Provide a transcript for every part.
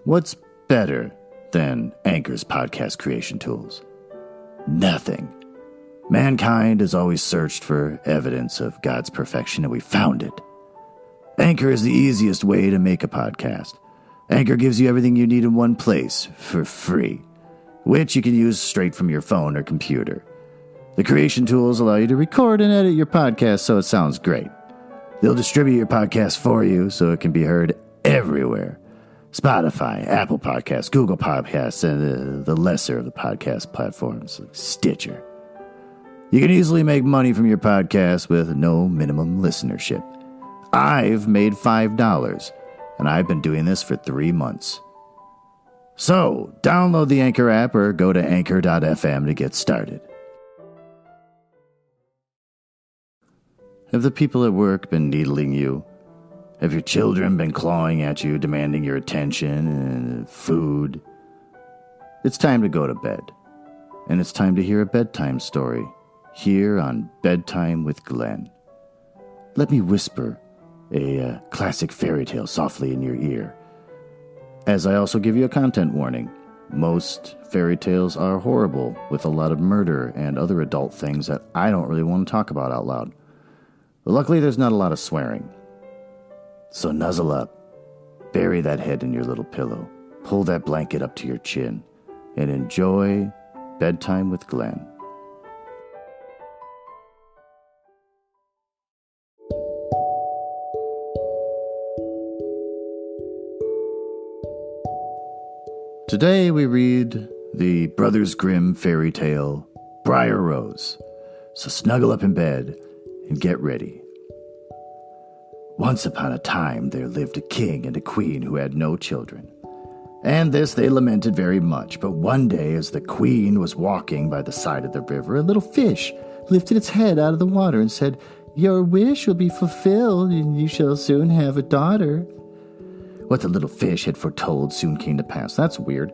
What's better than Anchor's podcast creation tools? Nothing. Mankind has always searched for evidence of God's perfection, and we found it. Anchor is the easiest way to make a podcast. Anchor gives you everything you need in one place for free, which you can use straight from your phone or computer. The creation tools allow you to record and edit your podcast so it sounds great. They'll distribute your podcast for you so it can be heard everywhere. Spotify, Apple Podcasts, Google Podcasts, and the lesser of the podcast platforms like Stitcher. You can easily make money from your podcast with no minimum listenership. I've made $5, and I've been doing this for 3 months. So, download the Anchor app or go to anchor.fm to get started. Have the people at work been needling you? Have your children been clawing at you, demanding your attention and food? It's time to go to bed. And it's time to hear a bedtime story here on Bedtime with Glen. Let me whisper a classic fairy tale softly in your ear. As I also give you a content warning. Most fairy tales are horrible, with a lot of murder and other adult things that I don't really want to talk about out loud. But luckily there's not a lot of swearing. So nuzzle up, bury that head in your little pillow, pull that blanket up to your chin, and enjoy Bedtime with Glen. Today we read the Brothers Grimm fairy tale, Briar Rose. So snuggle up in bed and get ready. Once upon a time there lived a king and a queen who had no children. And this they lamented very much. But one day as the queen was walking by the side of the river, a little fish lifted its head out of the water and said, "Your wish will be fulfilled, and you shall soon have a daughter." What the little fish had foretold soon came to pass. That's weird.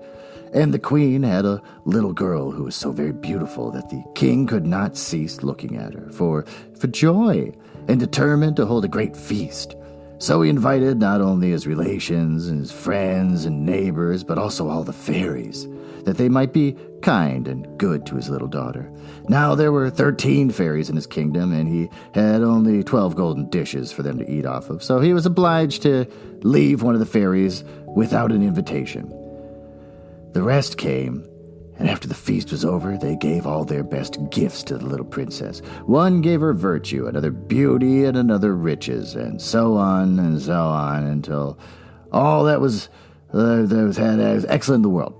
And the queen had a little girl who was so very beautiful that the king could not cease looking at her for joy, and determined to hold a great feast. So he invited not only his relations and his friends and neighbors, but also all the fairies, that they might be kind and good to his little daughter. Now there were 13 fairies in his kingdom, and he had only 12 golden dishes for them to eat off of, so he was obliged to leave one of the fairies without an invitation. The rest came, and after the feast was over, they gave all their best gifts to the little princess. One gave her virtue, another beauty, and another riches, and so on, until all that was excellent in the world.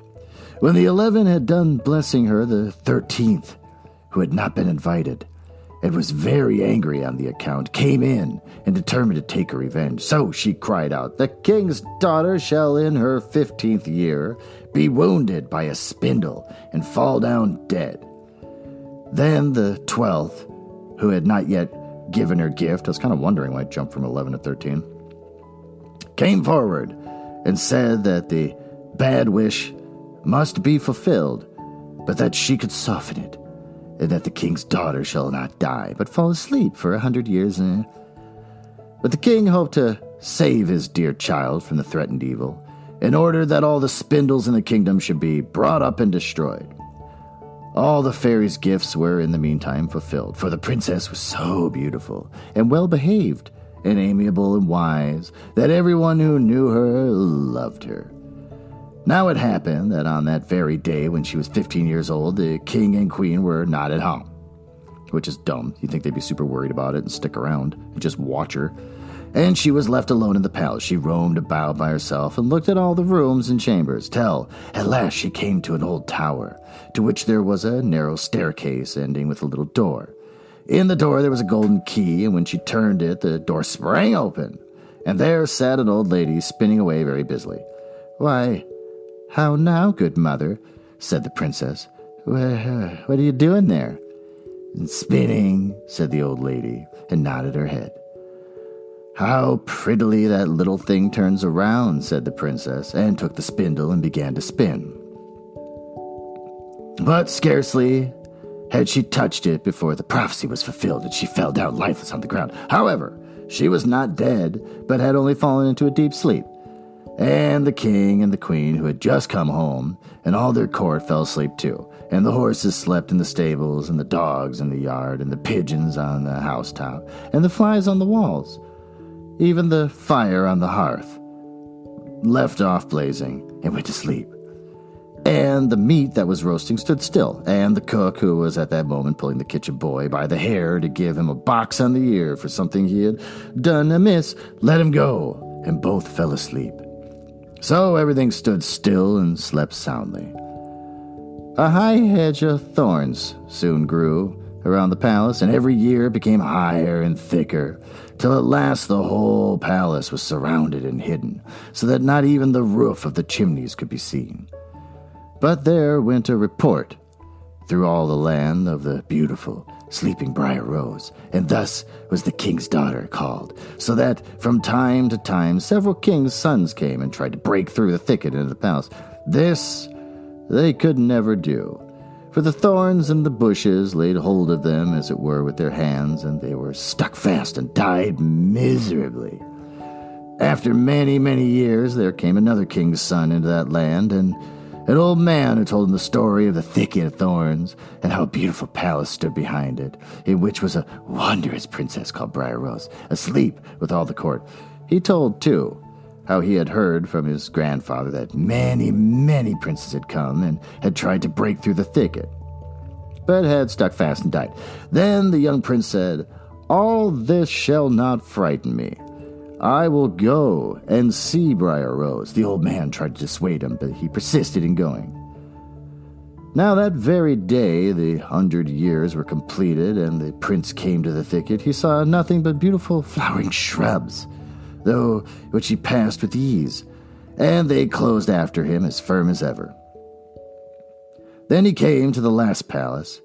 When the 11 had done blessing her, the 13th, who had not been invited, and was very angry on the account, came in and determined to take her revenge. So she cried out, "The king's daughter shall in her 15th year be wounded by a spindle and fall down dead." Then the 12th, who had not yet given her gift, I was kind of wondering why it jumped from 11 to 13, came forward and said that the bad wish must be fulfilled, but that she could soften it, and that the king's daughter shall not die, but fall asleep for 100 years. But the king hoped to save his dear child from the threatened evil, in order that all the spindles in the kingdom should be brought up and destroyed. All the fairies' gifts were in the meantime fulfilled, for the princess was so beautiful and well-behaved and amiable and wise that everyone who knew her loved her. Now it happened that on that very day when she was 15 years old, the king and queen were not at home, which is dumb. You'd think they'd be super worried about it and stick around and just watch her. And she was left alone in the palace. She roamed about by herself and looked at all the rooms and chambers, till at last she came to an old tower, to which there was a narrow staircase ending with a little door. In the door there was a golden key, and when she turned it, the door sprang open, and there sat an old lady spinning away very busily. "Why, how now, good mother?" said the princess. What are you doing there?" "Spinning," said the old lady, and nodded her head. "How prettily that little thing turns around," said the princess, and took the spindle and began to spin. But scarcely had she touched it before the prophecy was fulfilled, and she fell down lifeless on the ground. However, she was not dead, but had only fallen into a deep sleep. And the king and the queen, who had just come home, and all their court fell asleep too. And the horses slept in the stables, and the dogs in the yard, and the pigeons on the housetop, and the flies on the walls. Even the fire on the hearth left off blazing and went to sleep. And the meat that was roasting stood still, and the cook, who was at that moment pulling the kitchen boy by the hair to give him a box on the ear for something he had done amiss, let him go, and both fell asleep. So everything stood still and slept soundly. A high hedge of thorns soon grew around the palace, and every year it became higher and thicker, till at last the whole palace was surrounded and hidden, so that not even the roof of the chimneys could be seen. But there went a report through all the land of the beautiful sleeping Briar Rose, and thus was the king's daughter called, so that from time to time several kings' sons came and tried to break through the thicket into the palace. This they could never do, for the thorns and the bushes laid hold of them, as it were, with their hands, and they were stuck fast and died miserably. After many, many years, there came another king's son into that land, and an old man who told him the story of the thicket of thorns, and how a beautiful palace stood behind it, in which was a wondrous princess called Briar Rose, asleep with all the court. He told, too, how he had heard from his grandfather that many, many princes had come and had tried to break through the thicket, but had stuck fast and died. Then the young prince said, "All this shall not frighten me. I will go and see Briar Rose." The old man tried to dissuade him, but he persisted in going. Now that very day the 100 years were completed, and the prince came to the thicket. He saw nothing but beautiful flowering shrubs, though which he passed with ease, and they closed after him as firm as ever. Then he came to the last palace,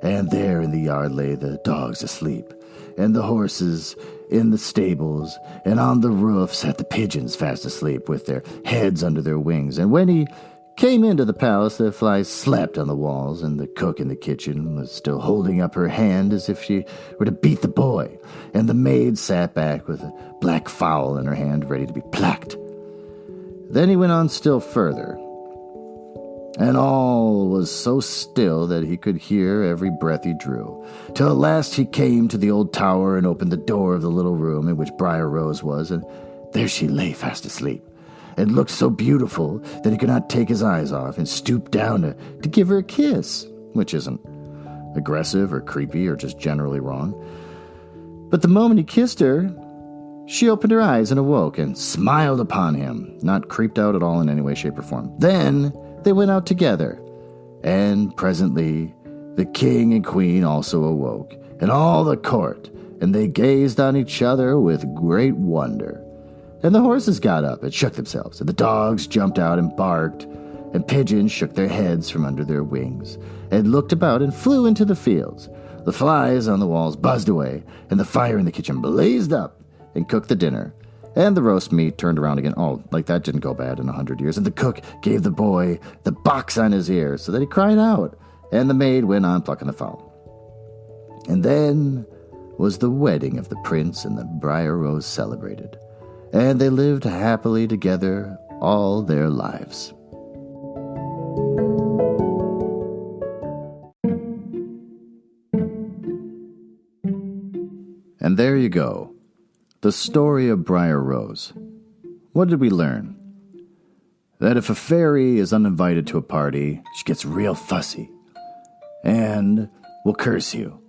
and there in the yard lay the dogs asleep, and the horses in the stables, and on the roof sat the pigeons fast asleep with their heads under their wings. And when he came into the palace, the flies slept on the walls, and the cook in the kitchen was still holding up her hand as if she were to beat the boy, and the maid sat back with a black fowl in her hand ready to be plucked. Then he went on still further, and all was so still that he could hear every breath he drew, till at last he came to the old tower and opened the door of the little room in which Briar Rose was, and there she lay fast asleep, and looked so beautiful that he could not take his eyes off, and stooped down to give her a kiss, which isn't aggressive or creepy or just generally wrong. But the moment he kissed her, she opened her eyes and awoke and smiled upon him, not creeped out at all in any way, shape, or form. Then they went out together, and presently the king and queen also awoke, and all the court, and they gazed on each other with great wonder. And the horses got up and shook themselves, and the dogs jumped out and barked, and pigeons shook their heads from under their wings, and looked about and flew into the fields. The flies on the walls buzzed away, and the fire in the kitchen blazed up and cooked the dinner. And the roast meat turned around again. Oh, like that didn't go bad in 100 years. And the cook gave the boy the box on his ear so that he cried out. And the maid went on plucking the fowl. And then was the wedding of the prince and the Briar Rose celebrated. And they lived happily together all their lives. And there you go. The story of Briar Rose. What did we learn? That if a fairy is uninvited to a party, she gets real fussy and will curse you.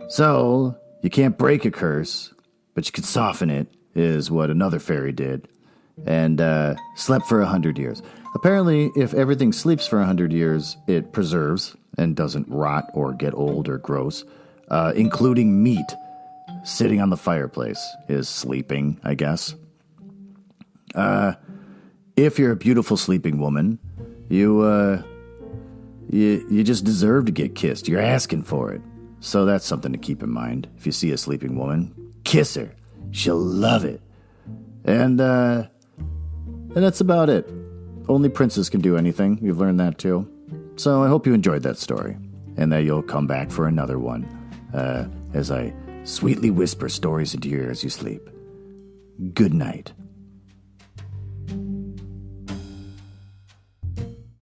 So, you can't break a curse, but you can soften it, is what another fairy did, and slept for 100 years. Apparently, if everything sleeps for 100 years, it preserves and doesn't rot or get old or gross, including meat. Sitting on the fireplace is sleeping, I guess. If you're a beautiful sleeping woman, you just deserve to get kissed. You're asking for it. So that's something to keep in mind. If you see a sleeping woman, kiss her. She'll love it. And that's about it. Only princes can do anything. We've learned that too. So I hope you enjoyed that story, and that you'll come back for another one, as I sweetly whisper stories into your ear as you sleep. Good night.